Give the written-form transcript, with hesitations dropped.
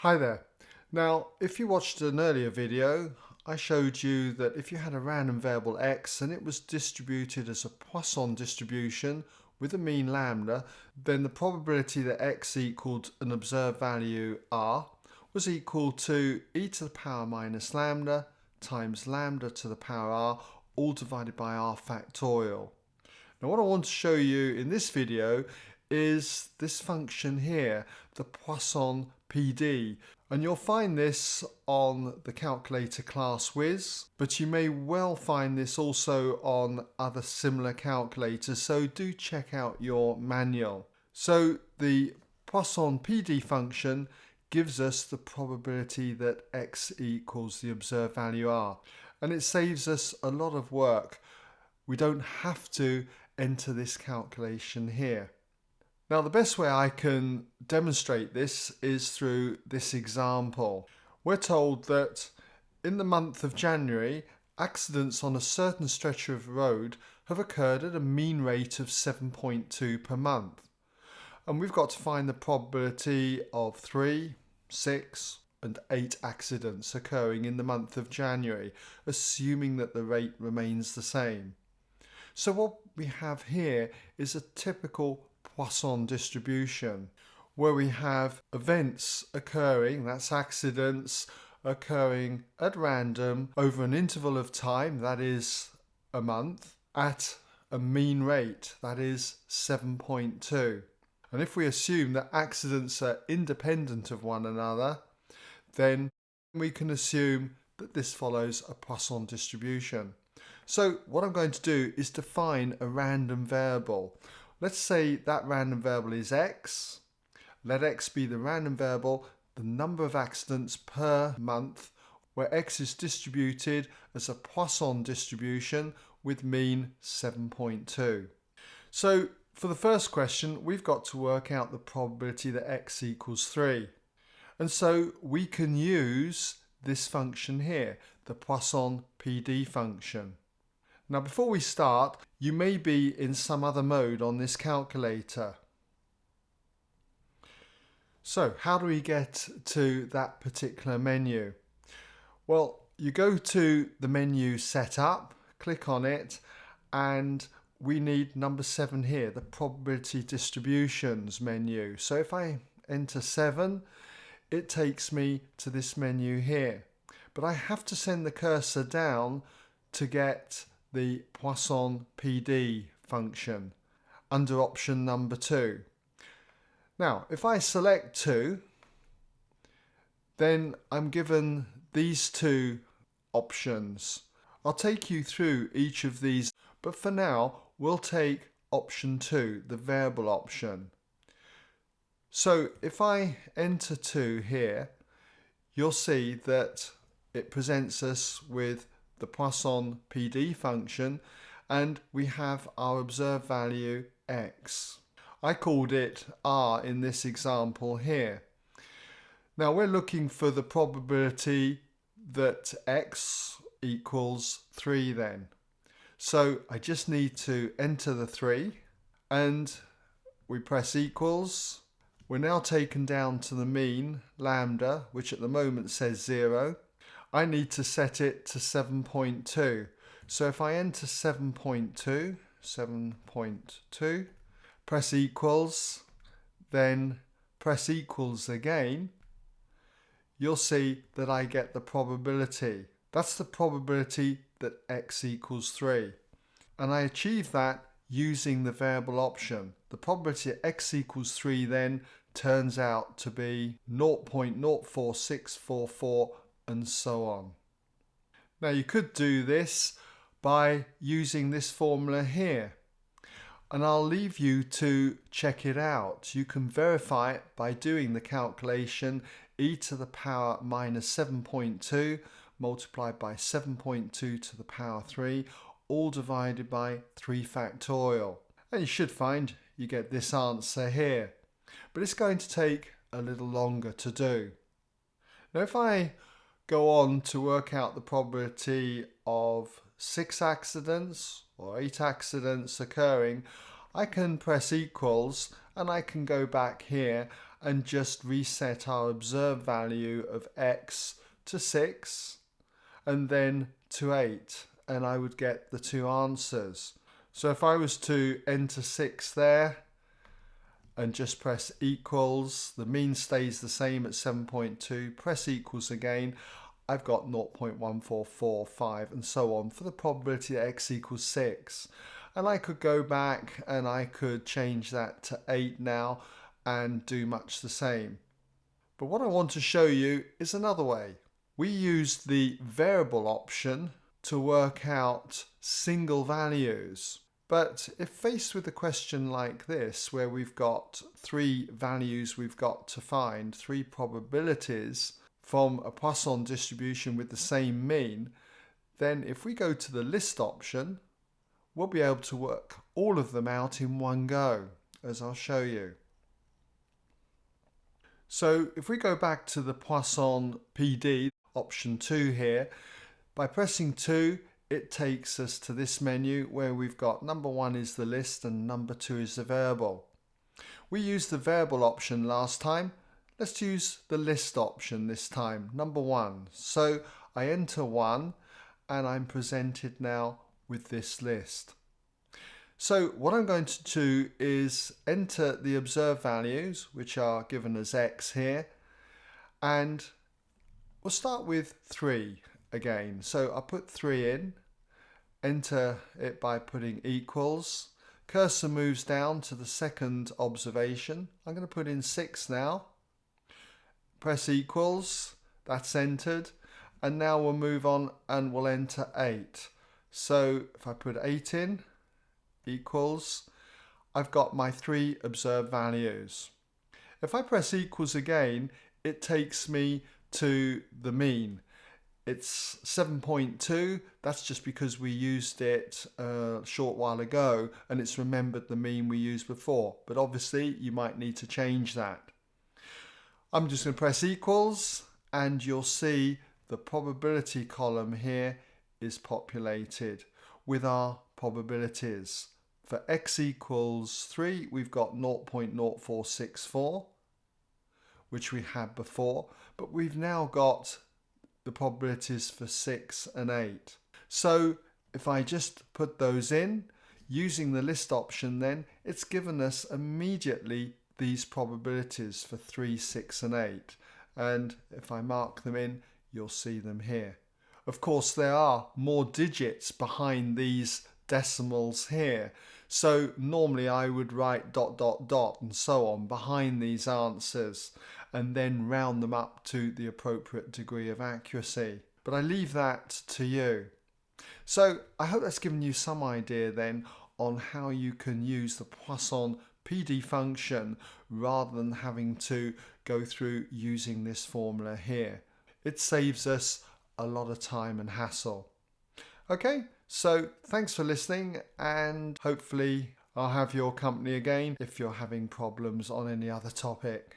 Hi there. Now, if you watched an earlier video, I showed you that if you had a random variable x and it was distributed as a Poisson distribution with a mean lambda, then the probability that x equaled an observed value r was equal to e to the power minus lambda times lambda to the power r, all divided by r factorial. Now what I want to show you in this video is this function here, the Poisson PD. And you'll find this on the calculator Classwiz, but you may well find this also on other similar calculators, so do check out your manual. So the Poisson PD function gives us the probability that x equals the observed value r, and it saves us a lot of work. We don't have to enter this calculation here. Now the best way I can demonstrate this is through this example. We're told that in the month of January, accidents on a certain stretch of road have occurred at a mean rate of 7.2 per month. And we've got to find the probability of 3, 6 and 8 accidents occurring in the month of January, assuming that the rate remains the same. So what we have here is a typical Poisson distribution where we have events occurring, that's accidents occurring at random over an interval of time, that is a month, at a mean rate, that is 7.2. And if we assume that accidents are independent of one another, then we can assume that this follows a Poisson distribution. So what I'm going to do is define a random variable. Let's say that random variable is x. Let x be the random variable, the number of accidents per month, where x is distributed as a Poisson distribution with mean 7.2. So for the first question, we've got to work out the probability that x equals 3. And so we can use this function here, the Poisson PD function. Now before we start, you may be in some other mode on this calculator. So how do we get to that particular menu? Well, you go to the menu Setup, click on it, and we need number 7 here, the Probability Distributions menu. So if I enter 7, it takes me to this menu here. But I have to send the cursor down to get the Poisson PD function under option number 2. Now, if I select 2, then I'm given these two options. I'll take you through each of these, but for now, we'll take option 2, the variable option. So if I enter 2 here, you'll see that it presents us with the Poisson PD function, and we have our observed value x. I called it r in this example here. Now we're looking for the probability that x equals 3 then. So I just need to enter the 3 and we press equals. We're now taken down to the mean lambda, which at the moment says 0. I need to set it to 7.2. So if I enter 7.2, press equals, then press equals again, you'll see that I get the probability. That's the probability that x equals 3. And I achieve that using the variable option. The probability that x equals 3 then turns out to be 0.04644 and so on. Now you could do this by using this formula here, and I'll leave you to check it out. You can verify it by doing the calculation e to the power minus 7.2 multiplied by 7.2 to the power 3, all divided by 3 factorial. And you should find you get this answer here, but it's going to take a little longer to do. Now if I go on to work out the probability of 6 accidents or 8 accidents occurring, I can press equals and I can go back here and just reset our observed value of x to 6 and then to 8, and I would get the two answers. So if I was to enter 6 there and just press equals, the mean stays the same at 7.2, press equals again, I've got 0.1445 and so on for the probability that x equals 6. And I could go back and I could change that to 8 now and do much the same. But what I want to show you is another way. We used the variable option to work out single values. But if faced with a question like this, where we've got 3 values we've got to find, 3 probabilities from a Poisson distribution with the same mean, then if we go to the list option, we'll be able to work all of them out in one go, as I'll show you. So if we go back to the Poisson PD, option 2 here, by pressing 2, it takes us to this menu where we've got number 1 is the list and number 2 is the variable. We used the variable option last time. Let's use the list option this time, number 1. So I enter 1 and I'm presented now with this list. So what I'm going to do is enter the observed values, which are given as x here, and we'll start with 3 again. So I'll put 3 in, enter it by putting equals. Cursor moves down to the second observation. I'm going to put in 6 now. Press equals, that's entered, and now we'll move on and we'll enter 8. So if I put 8 in, equals, I've got my 3 observed values. If I press equals again, it takes me to the mean. It's 7.2, that's just because we used it a short while ago and it's remembered the mean we used before, but obviously you might need to change that. I'm just going to press equals and you'll see the probability column here is populated with our probabilities. For x equals 3, we've got 0.0464, which we had before, but we've now got the probabilities for 6 and 8. So if I just put those in, using the list option then, it's given us immediately these probabilities for 3, 6 and 8. And if I mark them in, you'll see them here. Of course, there are more digits behind these decimals here. So normally I would write ... and so on behind these answers and then round them up to the appropriate degree of accuracy. But I leave that to you. So I hope that's given you some idea then on how you can use the Poisson PD function rather than having to go through using this formula here. It saves us a lot of time and hassle. Okay, so thanks for listening, and hopefully I'll have your company again if you're having problems on any other topic.